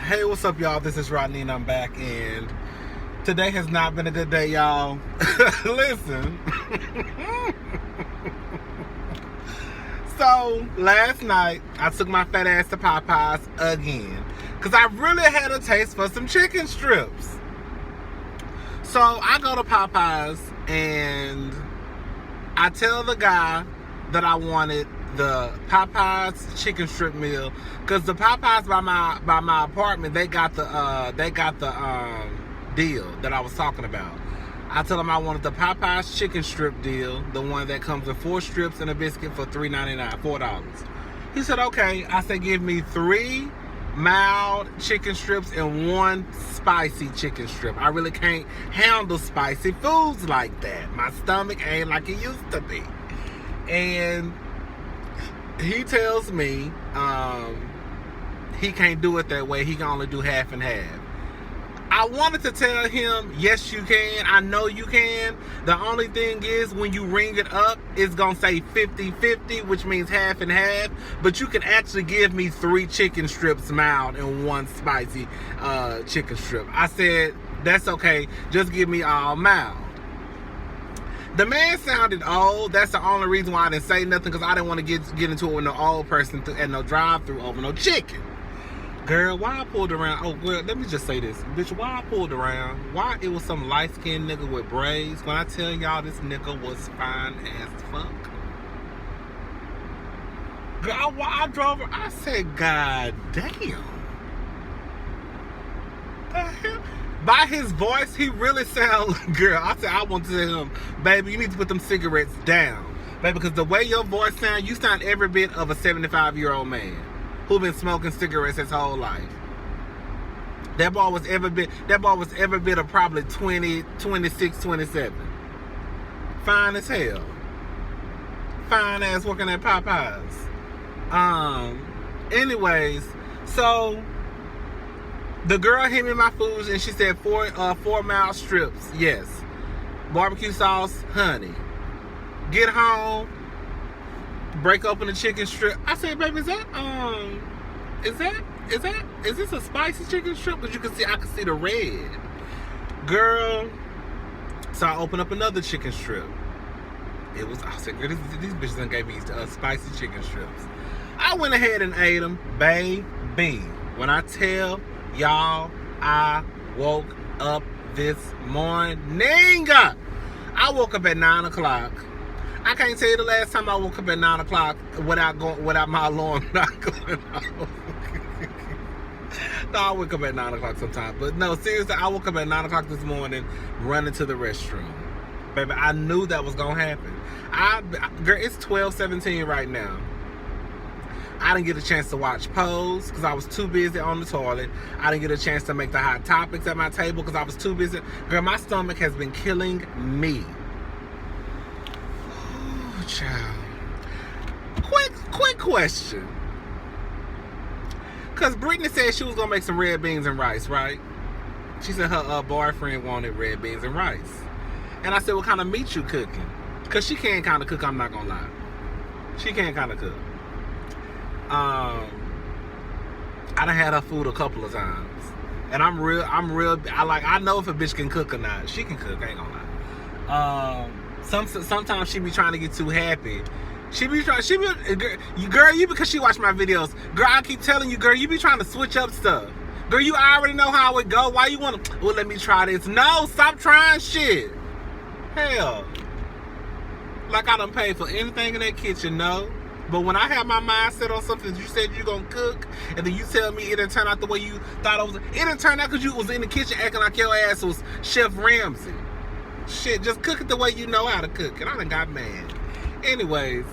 Hey, what's up, y'all? This is Rodney, and I'm back, and today has not been a good day, y'all. Listen. So, last night, I took my fat ass to Popeyes again, because I really had a taste for some chicken strips. So, I go to Popeyes, and I tell the guy that I wanted the Popeyes chicken strip meal, because the Popeyes by my apartment, they got the deal that I was talking about. I told him I wanted the Popeyes chicken strip deal, the one that comes with 4 strips and a biscuit for $3.99, $4. He said, okay. I said, give me 3 mild chicken strips and 1 spicy chicken strip. I really can't handle spicy foods like that. My stomach ain't like it used to be. And he tells me he can't do it that way. He can only do half and half. I wanted to tell him, yes, you can. I know you can. The only thing is, when you ring it up, it's going to say 50-50, which means half and half. But you can actually give me 3 chicken strips mild and 1 spicy chicken strip. I said, that's okay. Just give me all mild. The man sounded old. That's the only reason why I didn't say nothing, because I didn't want to get into it with no old person at no drive-thru over no chicken. Girl, why I pulled around? Oh, girl, let me just say this. Bitch, why I pulled around? Why it was some light-skinned nigga with braids? When I tell y'all this nigga was fine as fuck. Girl, I drove her. I said, God damn. The hell? By his voice, he really sound, girl, I said, I want to tell him, baby, you need to put them cigarettes down. Baby, because the way your voice sound, you sound every bit of a 75-year-old man who been smoking cigarettes his whole life. That boy was every bit of probably 20, 26, 27. Fine as hell. Fine ass working at Popeyes. Anyways, so the girl hit me my food and she said 4 mild strips. Yes. Barbecue sauce, honey. Get home, break open the chicken strip. I said, baby, is this a spicy chicken strip? Because I can see the red. Girl, so I opened up another chicken strip. I said, girl, these bitches done gave me spicy chicken strips. I went ahead and ate them. Baby, when I tell y'all, I woke up this morning. I woke up at 9 o'clock. I can't tell you the last time I woke up at 9 o'clock without my alarm not going off. No, I wake up at 9 o'clock sometimes. But no, seriously, I woke up at 9 o'clock this morning running to the restroom. Baby, I knew that was going to happen. Girl, it's 12:17 right now. I didn't get a chance to watch Pose because I was too busy on the toilet. I didn't get a chance to make the hot topics at my table because I was too busy. Girl, my stomach has been killing me. Oh, child. Quick question. Because Brittany said she was going to make some red beans and rice, right? She said her boyfriend wanted red beans and rice. And I said, what kind of meat you cooking? Because she can kind of cook, I'm not going to lie. She can kind of cook. I done had her food a couple of times, and I know if a bitch can cook or not. She can cook, I ain't gonna lie. Sometimes she be trying to get too happy. Girl, you because she watch my videos. Girl, I keep telling you, girl, you be trying to switch up stuff. Girl, you already know how it go. Why you wanna? Well, let me try this. No, stop trying shit. Hell, like I done paid for anything in that kitchen, no. But when I have my mind set on something you said you're going to cook, and then you tell me it didn't turn out the way you thought it was. It didn't turn out because you was in the kitchen acting like your ass was Chef Ramsay. Shit, just cook it the way you know how to cook it. I done got mad. Anyways.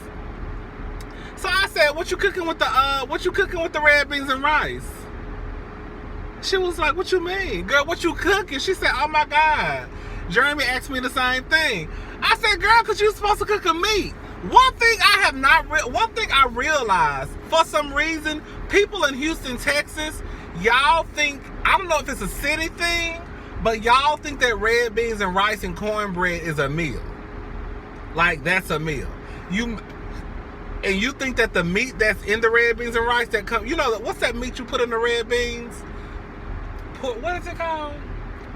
So I said, what you cooking with the red beans and rice? She was like, what you mean? Girl, what you cooking? She said, oh my God. Jeremy asked me the same thing. I said, girl, because you supposed to cook a meat. One thing I realized, for some reason, people in Houston, Texas, y'all think, I don't know if it's a city thing, but y'all think that red beans and rice and cornbread is a meal. Like, that's a meal. And you think that the meat that's in the red beans and rice that come, you know, what's that meat you put in the red beans? pork. What is it called?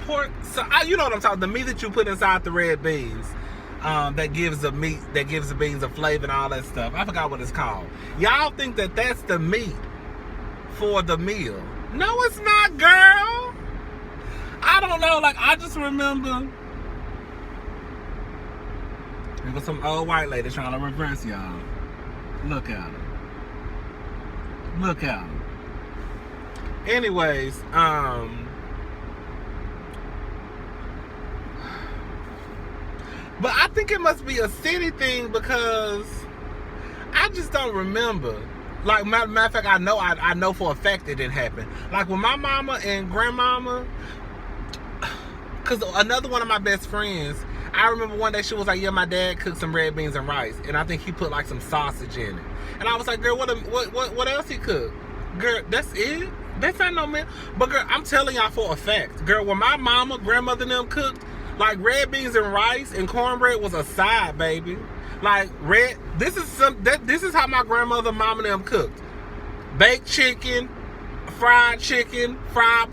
Pork. So you know what I'm talking. The meat that you put inside the red beans. That gives the meat, that gives the beans a flavor and all that stuff. I forgot what it's called. Y'all think that that's the meat for the meal? No, it's not, girl. I don't know. Like, I just remember there was some old white lady trying to reverse y'all. Look at her. Look at her. Anyways, but I think it must be a city thing because I just don't remember. Like, matter of fact, I know for a fact it didn't happen. Like, with my mama and grandmama, because another one of my best friends, I remember one day she was like, yeah, my dad cooked some red beans and rice, and I think he put like some sausage in it. And I was like, girl, what else he cooked? Girl, that's it? That's not no man. But girl, I'm telling y'all for a fact, girl, when my mama, grandmother and them cooked, like red beans and rice and cornbread was a side, baby. Like this is how my grandmother, mom and them cooked. Baked chicken, fried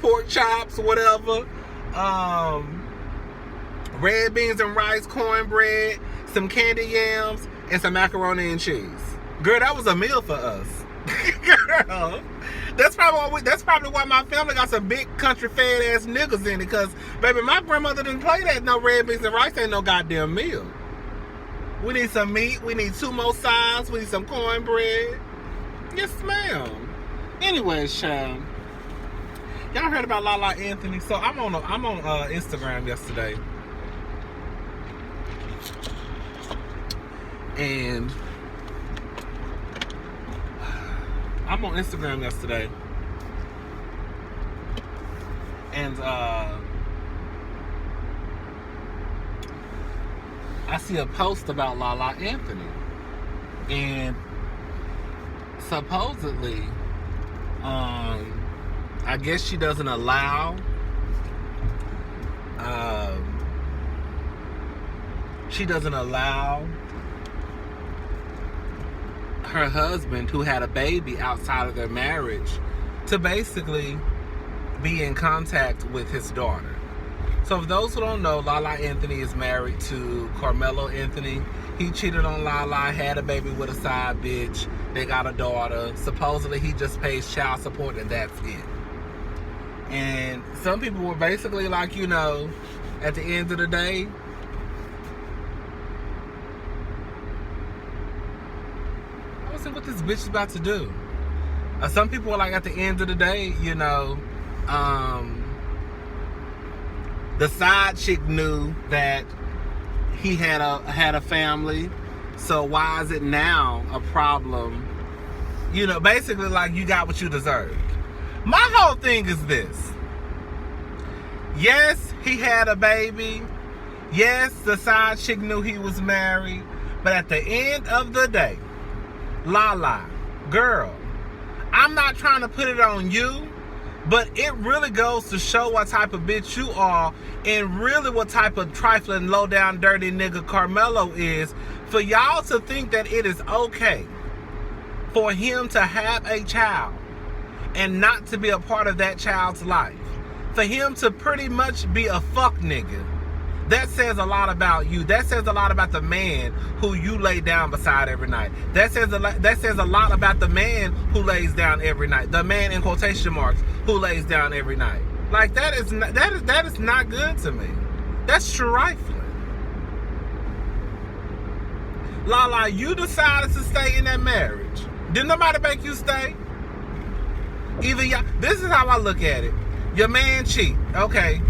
pork chops, whatever. Red beans and rice, cornbread, some candy yams, and some macaroni and cheese. Girl, that was a meal for us. Girl, that's probably why my family got some big country fed ass niggas in it. Because, baby, my grandmother didn't play that. No red beans and rice ain't no goddamn meal. We need some meat. We need 2 more sides. We need some cornbread. Yes, ma'am. Anyways, child, y'all heard about LaLa Anthony? So I'm on Instagram yesterday, and I see a post about LaLa Anthony, and supposedly, I guess she doesn't allow her husband, who had a baby outside of their marriage, to basically be in contact with his daughter. So for those who don't know, LaLa Anthony is married to Carmelo Anthony. He cheated on LaLa, had a baby with a side bitch. They got a daughter. Supposedly he just pays child support and that's it. And some people were basically like, you know, at the end of the day, I was saying, what this bitch is about to do? Some people were like, at the end of the day, you know, the side chick knew that he had a family, so why is it now a problem? You know, basically like, you got what you deserved. My whole thing is this. Yes, he had a baby. Yes, the side chick knew he was married. But at the end of the day, LaLa, girl, I'm not trying to put it on you, but it really goes to show what type of bitch you are and really what type of trifling, low-down, dirty nigga Carmelo is, for y'all to think that it is okay for him to have a child and not to be a part of that child's life. For him to pretty much be a fuck nigga. That says a lot about you. That says a lot about the man who you lay down beside every night. That says a lot about the man who lays down every night. The man in quotation marks who lays down every night. Like, that is not good to me. That's trifling. LaLa, you decided to stay in that marriage. Did nobody make you stay? Either y'all. This is how I look at it. Your man cheat. Okay.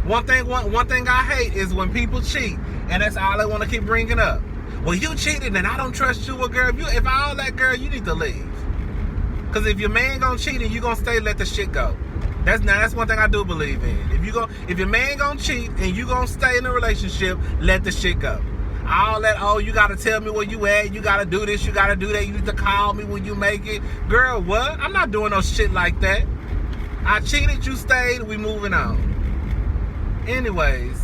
One thing I hate is when people cheat, and that's all they want to keep bringing up. Well, you cheated, and I don't trust you. Well, girl, if all that, girl, you need to leave. Because if your man gonna cheat and you gonna stay, let the shit go. That's one thing I do believe in. If your man gonna cheat and you gonna stay in a relationship, let the shit go. All that, oh, you gotta tell me where you at, you gotta do this, you gotta do that, you need to call me when you make it. Girl, what? I'm not doing no shit like that. I cheated, you stayed, we moving on. Anyways,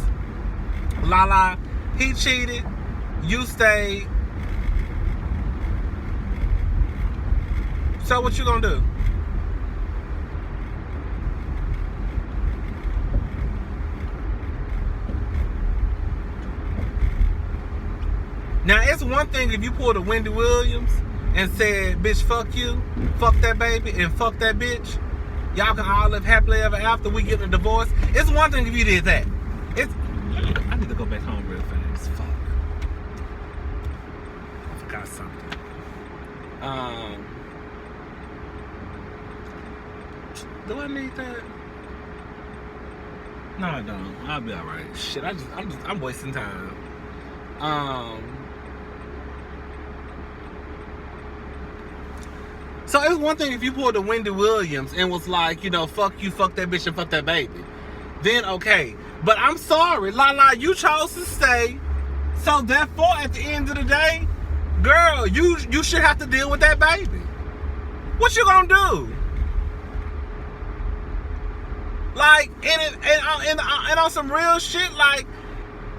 LaLa, he cheated, you stayed. So what you gonna do? one thing if you pulled a Wendy Williams and said, bitch, fuck you, fuck that baby, and fuck that bitch. Y'all can all live happily ever after we get a divorce. It's one thing if you did that. I need to go back home real fast. Fuck. I forgot something. Do I need that? No, I don't. I'll be alright. Shit, I'm wasting time. So it's one thing if you pulled a Wendy Williams and was like, you know, fuck you, fuck that bitch, and fuck that baby. Then okay. But I'm sorry, LaLa, you chose to stay. So therefore, at the end of the day, girl, you should have to deal with that baby. What you gonna do? Like, and on some real shit, like,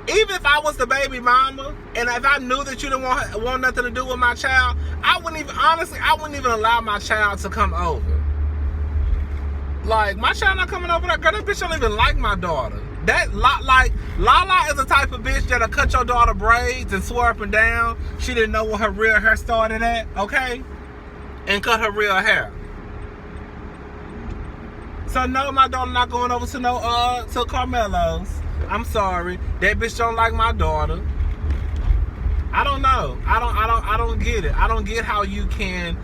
even if I was the baby mama, and if I knew that you didn't want nothing to do with my child, I wouldn't even allow my child to come over. Like, my child not coming over there, girl, that bitch don't even like my daughter. LaLa is the type of bitch that'll cut your daughter braids and swear up and down she didn't know where her real hair started at, okay? And cut her real hair. So no, my daughter not going over to Carmelo's. I'm sorry. That bitch don't like my daughter. I don't know. I don't get it. I don't get how you can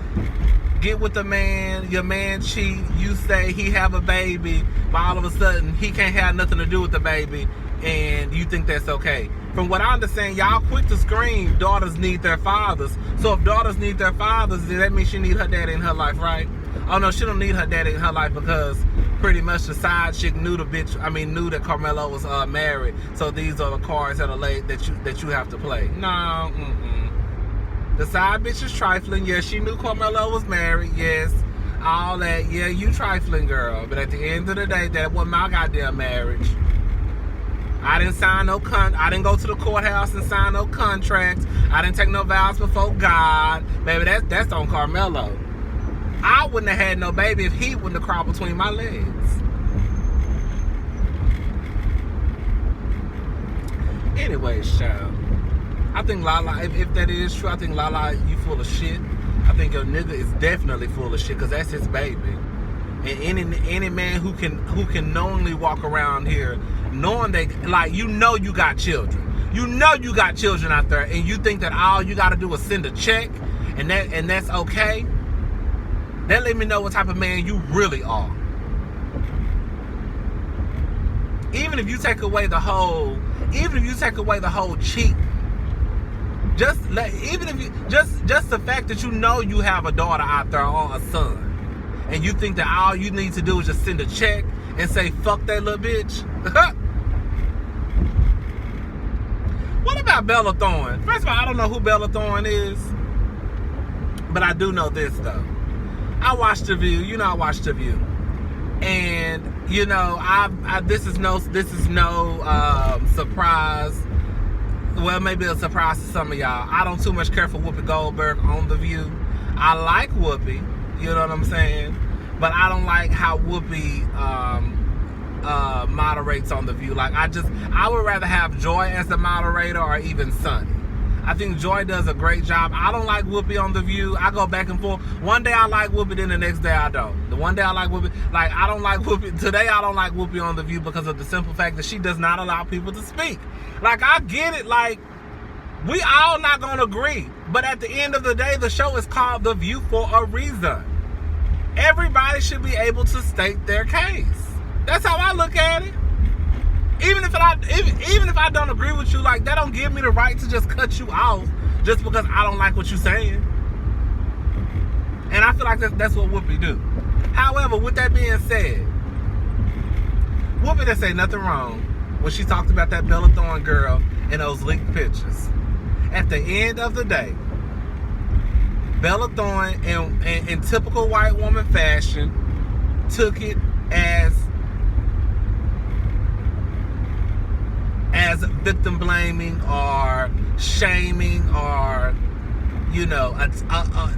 get with a man, your man cheat, you say he have a baby, but all of a sudden he can't have nothing to do with the baby, and you think that's okay. From what I understand, y'all quick to scream daughters need their fathers. So if daughters need their fathers, then that means she need her daddy in her life, right? Oh no, she don't need her daddy in her life because pretty much the side chick knew that Carmelo was married. So these are the cards that are laid that you have to play. No, the side bitch is trifling. Yes, she knew Carmelo was married. Yes, all that. Yeah, you trifling, girl. But at the end of the day, that wasn't my goddamn marriage. I didn't sign no I didn't go to the courthouse and sign no contracts. I didn't take no vows before God. Baby, that's on Carmelo. I wouldn't have had no baby if he wouldn't have crawled between my legs. Anyways, child, I think LaLa, if that is true, I think LaLa, you full of shit. I think your nigga is definitely full of shit because that's his baby. And any man who can knowingly walk around here knowing that, like, you know you got children. You know you got children out there, and you think that all you got to do is send a check, and that's okay. That let me know what type of man you really are. Even if you take away the whole cheat, just the fact that you know you have a daughter out there or a son, and you think that all you need to do is just send a check and say fuck that little bitch. What about Bella Thorne? First of all, I don't know who Bella Thorne is, but I do know this though. I watched The View. You know I watched The View, and you know this is no surprise. Well, maybe a surprise to some of y'all. I don't too much care for Whoopi Goldberg on The View. I like Whoopi, you know what I'm saying, but I don't like how Whoopi moderates on The View. Like I would rather have Joy as the moderator or even Sunny. I think Joy does a great job. I don't like Whoopi on The View. I go back and forth. One day I like Whoopi, then the next day I don't. The one day I like Whoopi, like I don't like Whoopi. Today I don't like Whoopi on The View because of the simple fact that she does not allow people to speak. Like, I get it. Like, we all not going to agree. But at the end of the day, the show is called The View for a reason. Everybody should be able to state their case. That's how I look at it. Even if I don't agree with you, like, that don't give me the right to just cut you off just because I don't like what you're saying. And I feel like that's what Whoopi do. However, with that being said, Whoopi didn't say nothing wrong when she talked about that Bella Thorne girl in those leaked pictures. At the end of the day, Bella Thorne, in typical white woman fashion, took it as victim blaming or shaming, or, you know,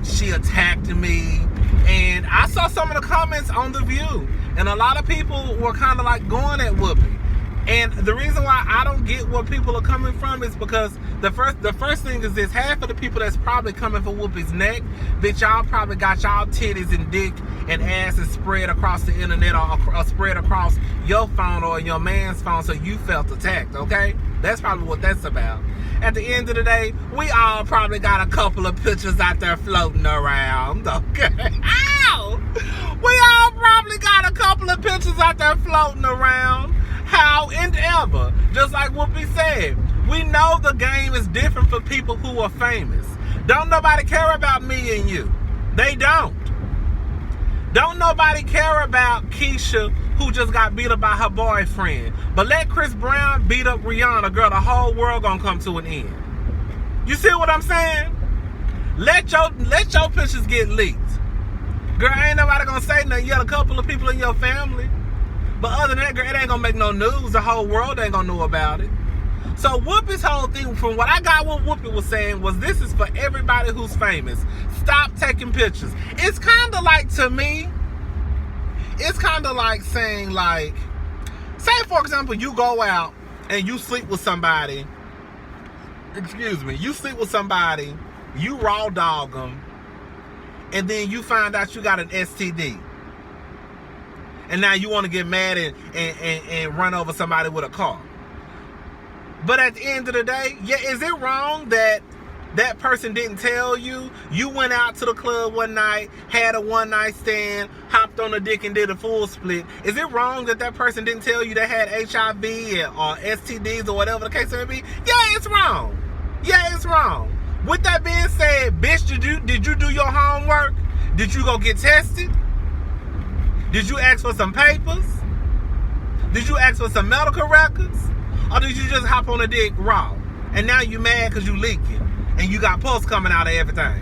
she attacked me. And I saw some of the comments on The View, and a lot of people were kind of like going at Whoopi. And the reason why I don't get where people are coming from is because the first thing is this: half of the people that's probably coming for Whoopi's neck, bitch, y'all probably got y'all titties and dick and asses spread across the internet or spread across your phone or your man's phone, so you felt attacked. Okay, that's probably what that's about. At the end of the day, we all probably got a couple of pictures out there floating around. Okay, ow! We all probably got a couple of pictures out there floating around. However, just like Whoopi said, we know the game is different for people who are famous. Don't nobody care about me and you. They don't. Don't nobody care about Keisha, who just got beat up by her boyfriend. But let Chris Brown beat up Rihanna, girl, the whole world gonna come to an end. You see what I'm saying? Let your pictures get leaked. Girl, ain't nobody gonna say nothing. You got a couple of people in your family. But other than that, girl, it ain't gonna make no news. The whole world ain't gonna know about it. So Whoopi's whole thing, from what I got what Whoopi was saying, was this is for everybody who's famous. Stop taking pictures. It's kind of like, to me, it's kind of like saying, like, say for example, you go out and you sleep with somebody. Excuse me. You sleep with somebody, you raw dog them, and then you find out you got an STD. And now you want to get mad and run over somebody with a car. But at the end of the day, yeah, is it wrong that that person didn't tell you? You went out to the club one night, had a one-night stand, hopped on a dick and did a full split. Is it wrong that that person didn't tell you they had HIV or STDs or whatever the case may be? Yeah, it's wrong. Yeah, it's wrong. With that being said, bitch, did you do your homework? Did you go get tested? Did you ask for some papers? Did you ask for some medical records? Or did you just hop on a dick raw? And now you mad because you leaking and you got pulse coming out of everything.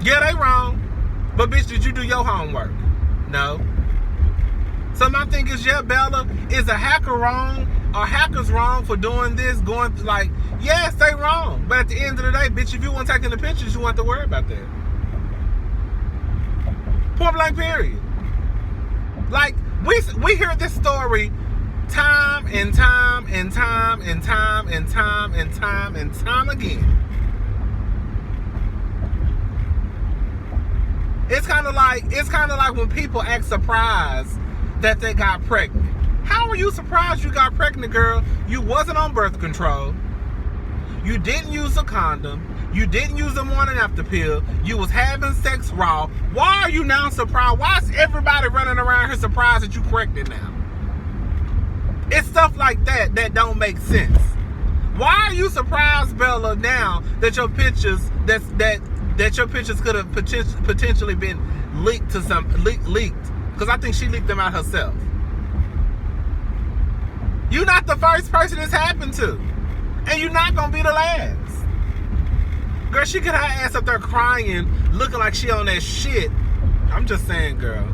Yeah, they wrong. But bitch, did you do your homework? No. So my thing is, yeah, Bella, is a hacker wrong? Are hackers wrong for doing this? Going like, yes, they wrong. But at the end of the day, bitch, if you want taking the pictures, you want to worry about that. Point blank, period. Like, we hear this story time and time and time and time and time and time and time again. It's kind of like when people act surprised that they got pregnant. How are you surprised you got pregnant, girl? You wasn't on birth control. You didn't use a condom. You didn't use a morning after pill. You was having sex raw. Why are you now surprised? Why is everybody running around here surprised that you pregnant now? It's stuff like that that don't make sense. Why are you surprised, Bella, now that your pictures that your pictures could have potentially been leaked to leaked? Because I think she leaked them out herself. You're not the first person this happened to. And you're not going to be the last. Girl, she could have her ass up there crying, looking like she on that shit. I'm just saying, girl.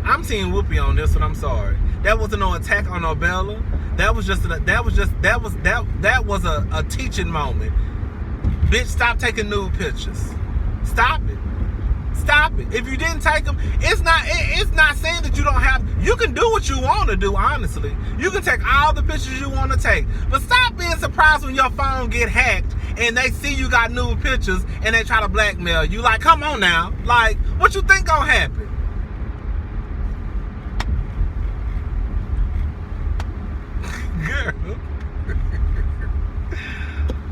I'm seeing Whoopi on this one. I'm sorry. That wasn't no attack on no Bella. That was a teaching moment. Bitch, stop taking nude pictures. Stop it. Stop it. If you didn't take them, it's not saying that you don't have. You can do what you want to do, honestly. You can take all the pictures you want to take. But stop being surprised when your phone get hacked and they see you got nude pictures and they try to blackmail you. Like, come on now. Like, what you think gonna happen? Girl.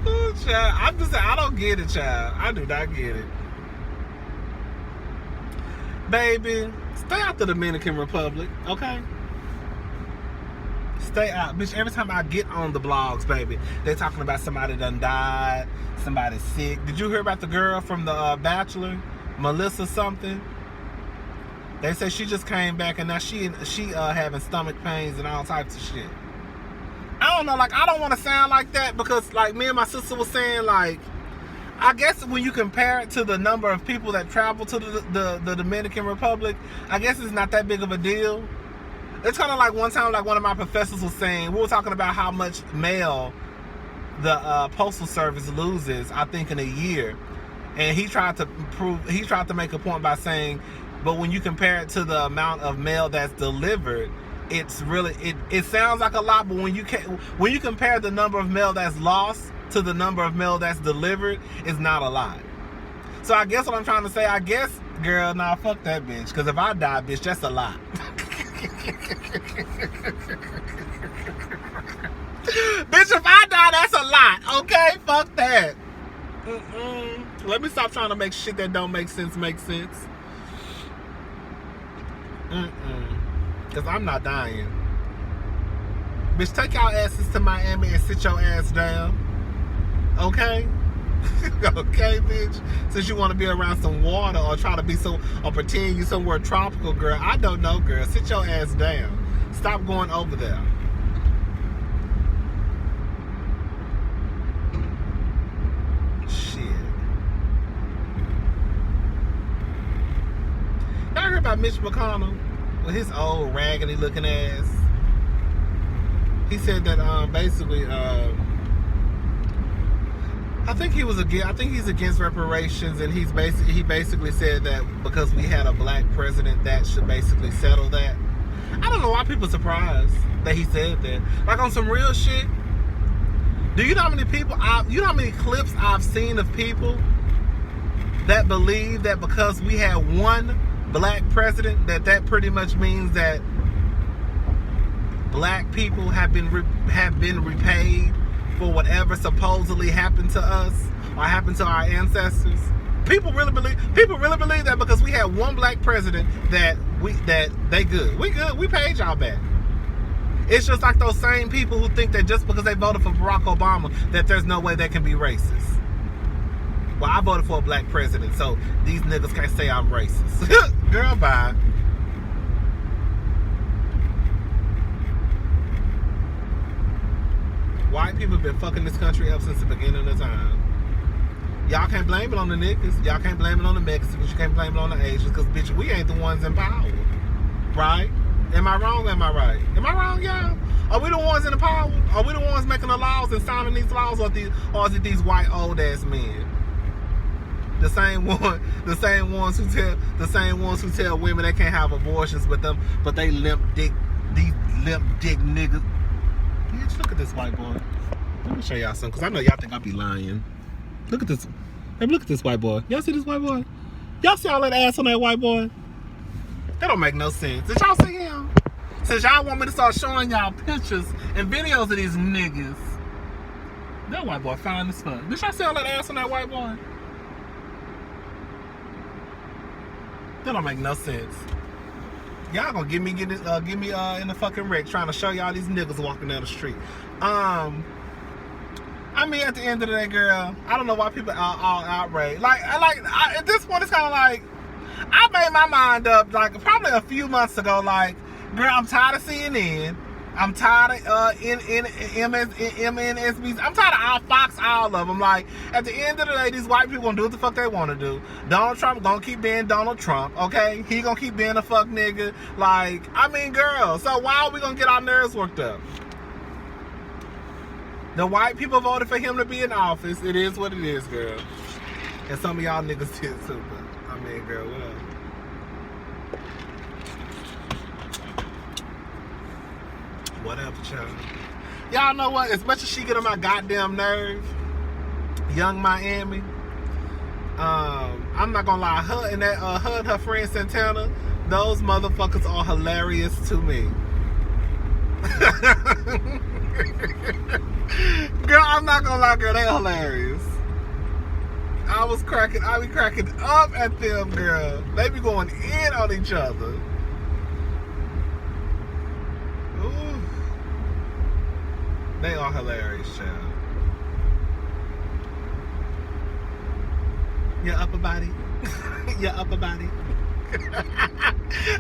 Oh, child. I'm just saying, I don't get it, child. I do not get it. Baby, stay out the Dominican Republic, okay? Stay out. Bitch, every time I get on the blogs, baby, they talking about somebody done died, somebody sick. Did you hear about the girl from The Bachelor, Melissa something? They say she just came back and now she having stomach pains and all types of shit. I don't know, like, I don't want to sound like that because, like, me and my sister was saying, like, I guess when you compare it to the number of people that travel to the Dominican Republic, I guess it's not that big of a deal. It's kind of like one time, like one of my professors was saying, we were talking about how much mail the Postal Service loses, I think, in a year. And he tried to make a point by saying, but when you compare it to the amount of mail that's delivered, it's really it sounds like a lot, but when you compare the number of mail that's lost to the number of mail that's delivered, it's not a lot. So I guess what I'm trying to say, girl, nah, fuck that bitch. Because if I die, bitch, that's a lot. Bitch, if I die, that's a lot. Okay, fuck that. Let me stop trying to make shit that don't make sense make sense. Because I'm not dying. Bitch, take y'all asses to Miami and sit your ass down. Okay? Okay, bitch? Since you want to be around some water or try to be or pretend you somewhere tropical, girl. I don't know, girl. Sit your ass down. Stop going over there. Shit. Y'all heard about Mitch McConnell? With his old raggedy looking ass. He said that basically I think he's against reparations, and he basically said that because we had a black president, that should basically settle that. I don't know why people are surprised that he said that. Like on some real shit. Do you know how many clips I've seen of people that believe that because we had one black president, that pretty much means that black people have been repaid for whatever supposedly happened to us or happened to our ancestors? People really believe that because we had one black president that they good. We good. We paid y'all back. It's just like those same people who think that just because they voted for Barack Obama that there's no way they can be racist. Well, I voted for a black president, so these niggas can't say I'm racist. Girl, bye. White people have been fucking this country up since the beginning of time. Y'all can't blame it on the niggas. Y'all can't blame it on the Mexicans. You can't blame it on the Asians, because, bitch, we ain't the ones in power. Right? Am I wrong or am I right? Am I wrong, y'all? Are we the ones in the power? Are we the ones making the laws and signing these laws, or is it these white old ass men? The same ones who tell women they can't have abortions, but they these limp dick niggas. Bitch, look at this white boy. Let me show y'all something, because I know y'all think I be lying. Look at this. Hey, look at this white boy. Y'all see this white boy? Y'all see all that ass on that white boy? That don't make no sense. Did y'all see him? Since y'all want me to start showing y'all pictures and videos of these niggas. That white boy fine as fuck. Did y'all see all that ass on that white boy? That don't make no sense. Y'all gonna get me in the fucking wreck trying to show y'all these niggas walking down the street. I mean, at the end of the day, girl, I don't know why people are all outraged. At this point, it's kind of like, I made my mind up, like, probably a few months ago, like, girl, I'm tired of CNN. I'm tired of MNSBs. I'm tired of all Fox, all of them. Like, at the end of the day, these white people gonna do what the fuck they want to do. Donald Trump gonna keep being Donald Trump, okay? He gonna keep being a fuck nigga. Like, I mean, girl, so why are we gonna get our nerves worked up? The white people voted for him to be in office. It is what it is, girl. And some of y'all niggas did too, but, I mean, girl, whatever. Whatever, child. Y'all know what? As much as she get on my goddamn nerve, Young Miami, I'm not gonna lie, her and her friend Santana, those motherfuckers are hilarious to me. Girl, I'm not gonna lie, girl, they hilarious. I be cracking up at them, girl. They be going in on each other. Ooh. They are hilarious, child. Your upper body. Your upper body.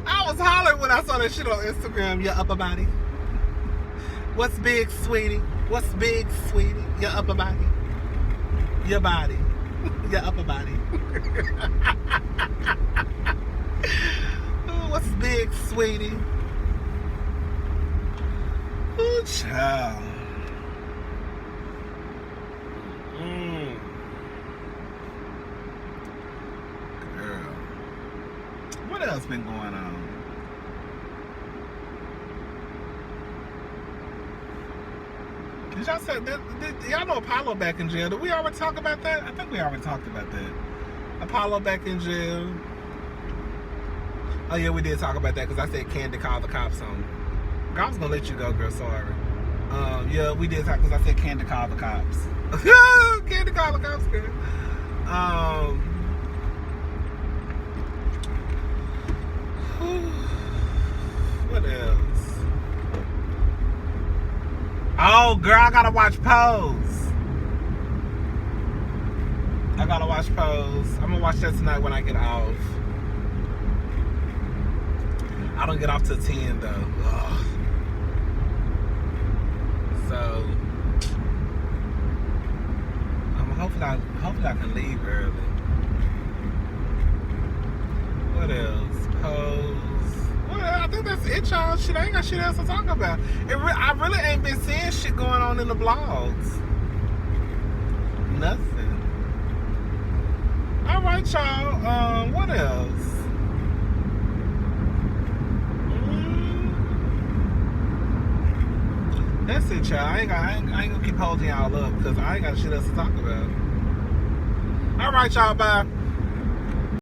I was hollering when I saw that shit on Instagram. Your upper body. What's big, sweetie? What's big, sweetie? Your upper body. Your body. Your upper body. Ooh, what's big, sweetie? Ooh, child. else been going on? Did y'all say, did y'all know Apollo back in jail? Did we already talk about that? I think we already talked about that. Apollo back in jail. Oh yeah, we did talk about that because I said Candy called the cops on me. Girl, I was gonna let you go, girl. Sorry. Yeah, we did talk because I said Candy called the cops. Candy called the cops, girl. What else? Oh, girl, I gotta watch Pose. I'm gonna watch that tonight when I get off. I don't get off till 10 though. Ugh. So hopefully I can leave early. What else? Pose. What else? I think that's it, y'all. Shit, I ain't got shit else to talk about. I really ain't been seeing shit going on in the blogs. Nothing. All right, y'all. What else? That's it, y'all. I ain't gonna keep holding y'all up because I ain't got shit else to talk about. All right, y'all. Bye.